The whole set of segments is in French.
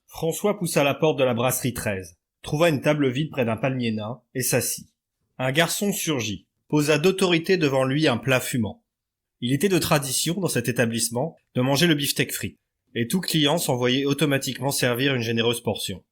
François poussa la porte de la brasserie 13, trouva une table vide près d'un palmier nain et s'assit. Un garçon surgit, posa d'autorité devant lui un plat fumant. Il était de tradition dans cet établissement de manger le beefsteak frit, et tout client s'envoyait automatiquement servir une généreuse portion.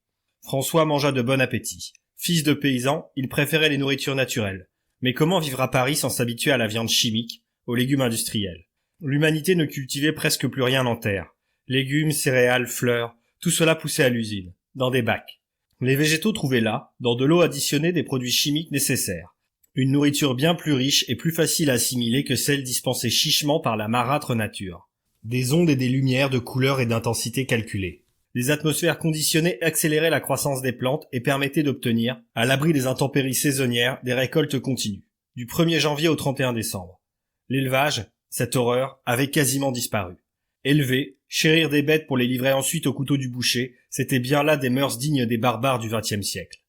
François mangea de bon appétit. Fils de paysan, il préférait les nourritures naturelles. Mais comment vivre à Paris sans s'habituer à la viande chimique, aux légumes industriels? L'humanité ne cultivait presque plus rien en terre. Légumes, céréales, fleurs, tout cela poussait à l'usine, dans des bacs. Les végétaux trouvaient là, dans de l'eau additionnée, des produits chimiques nécessaires. Une nourriture bien plus riche et plus facile à assimiler que celle dispensée chichement par la marâtre nature. Des ondes et des lumières de couleurs et d'intensité calculées. Les atmosphères conditionnées accéléraient la croissance des plantes et permettaient d'obtenir, à l'abri des intempéries saisonnières, des récoltes continues, du 1er janvier au 31 décembre. L'élevage, cette horreur, avait quasiment disparu. Élever, chérir des bêtes pour les livrer ensuite au couteau du boucher, c'était bien là des mœurs dignes des barbares du XXe siècle.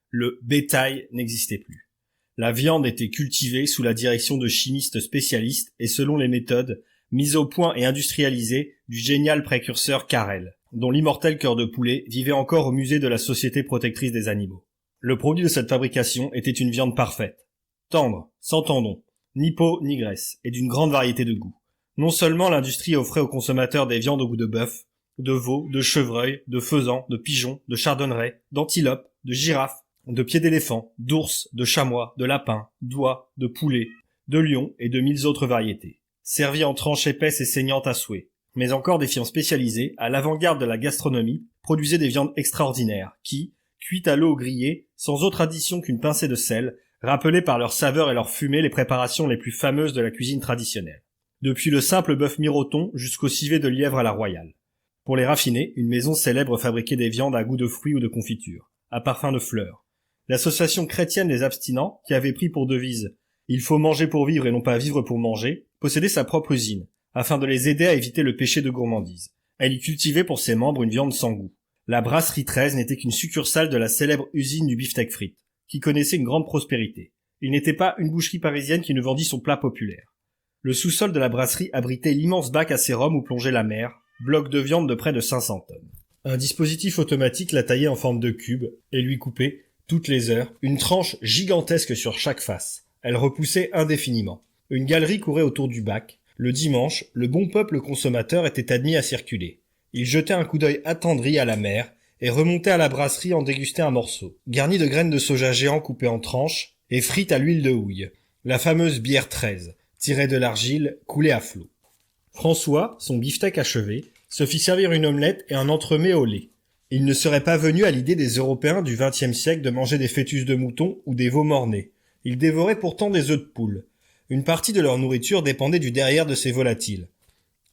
Le bétail n'existait plus. La viande était cultivée sous la direction de chimistes spécialistes et selon les méthodes mises au point et industrialisées du génial précurseur Carrel, dont l'immortel cœur de poulet vivait encore au musée de la Société protectrice des animaux. Le produit de cette fabrication était une viande parfaite, tendre, sans tendons, ni peau ni graisse, et d'une grande variété de goûts. Non seulement l'industrie offrait aux consommateurs des viandes au goût de bœuf, de veau, de chevreuil, de faisan, de pigeon, de chardonneret, d'antilope, de girafe, de pieds d'éléphant, d'ours, de chamois, de lapin, d'oie, de poulet, de lion et de 1000 autres variétés, servies en tranches épaisses et saignantes à souhait. Mais encore des firmes spécialisées, à l'avant-garde de la gastronomie, produisaient des viandes extraordinaires, qui, cuites à l'eau grillée, sans autre addition qu'une pincée de sel, rappelaient par leur saveur et leur fumée les préparations les plus fameuses de la cuisine traditionnelle. Depuis le simple bœuf miroton jusqu'au civet de lièvre à la royale. Pour les raffiner, une maison célèbre fabriquait des viandes à goût de fruits ou de confiture, à parfum de fleurs. L'association chrétienne des abstinents, qui avait pris pour devise « Il faut manger pour vivre et non pas vivre pour manger », possédait sa propre usine, afin de les aider à éviter le péché de gourmandise. Elle y cultivait pour ses membres une viande sans goût. La brasserie 13 n'était qu'une succursale de la célèbre usine du beefsteak frit, qui connaissait une grande prospérité. Il n'était pas une boucherie parisienne qui ne vendit son plat populaire. Le sous-sol de la brasserie abritait l'immense bac à sérum où plongeait la mer, bloc de viande de près de 500 tonnes. Un dispositif automatique la taillait en forme de cube et lui coupait, toutes les heures, une tranche gigantesque sur chaque face. Elle repoussait indéfiniment. Une galerie courait autour du bac. Le dimanche, le bon peuple consommateur était admis à circuler. Il jetait un coup d'œil attendri à la mer et remontait à la brasserie en déguster un morceau, garni de graines de soja géant coupées en tranches et frites à l'huile de houille. La fameuse bière 13, tirée de l'argile, coulée à flot. François, son beefsteak achevé, se fit servir une omelette et un entremets au lait. Il ne serait pas venu à l'idée des Européens du XXe siècle de manger des fœtus de mouton ou des veaux mornés. Ils dévoraient pourtant des œufs de poule. Une partie de leur nourriture dépendait du derrière de ces volatiles.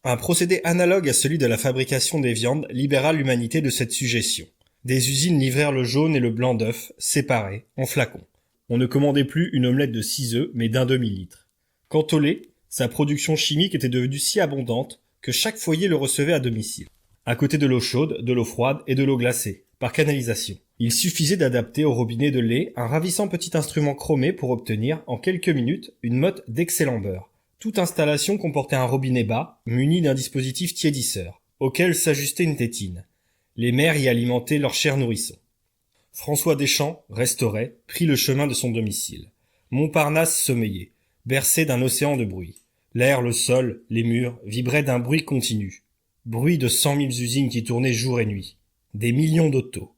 Un procédé analogue à celui de la fabrication des viandes libéra l'humanité de cette suggestion. Des usines livrèrent le jaune et le blanc d'œufs, séparés, en flacons. On ne commandait plus une omelette de 6 œufs, mais d'un demi-litre. Quant au lait, sa production chimique était devenue si abondante que chaque foyer le recevait à domicile. À côté de l'eau chaude, de l'eau froide et de l'eau glacée, par canalisation. Il suffisait d'adapter au robinet de lait un ravissant petit instrument chromé pour obtenir, en quelques minutes, une motte d'excellent beurre. Toute installation comportait un robinet bas, muni d'un dispositif tiédisseur, auquel s'ajustait une tétine. Les mères y alimentaient leurs chers nourrissons. François Deschamps, restaurait, prit le chemin de son domicile. Montparnasse sommeillait, bercé d'un océan de bruit. L'air, le sol, les murs, vibraient d'un bruit continu. Bruit de 100 000 usines qui tournaient jour et nuit. Des millions d'autos.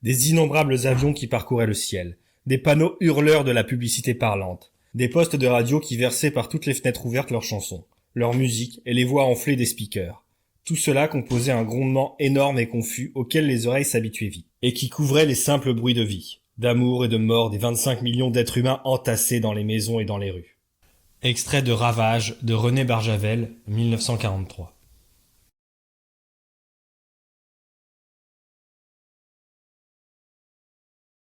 Des innombrables avions qui parcouraient le ciel. Des panneaux hurleurs de la publicité parlante. Des postes de radio qui versaient par toutes les fenêtres ouvertes leurs chansons, leur musique et les voix enflées des speakers. Tout cela composait un grondement énorme et confus auquel les oreilles s'habituaient vite, et qui couvrait les simples bruits de vie, d'amour et de mort des 25 millions d'êtres humains entassés dans les maisons et dans les rues. Extrait de Ravage de René Barjavel, 1943.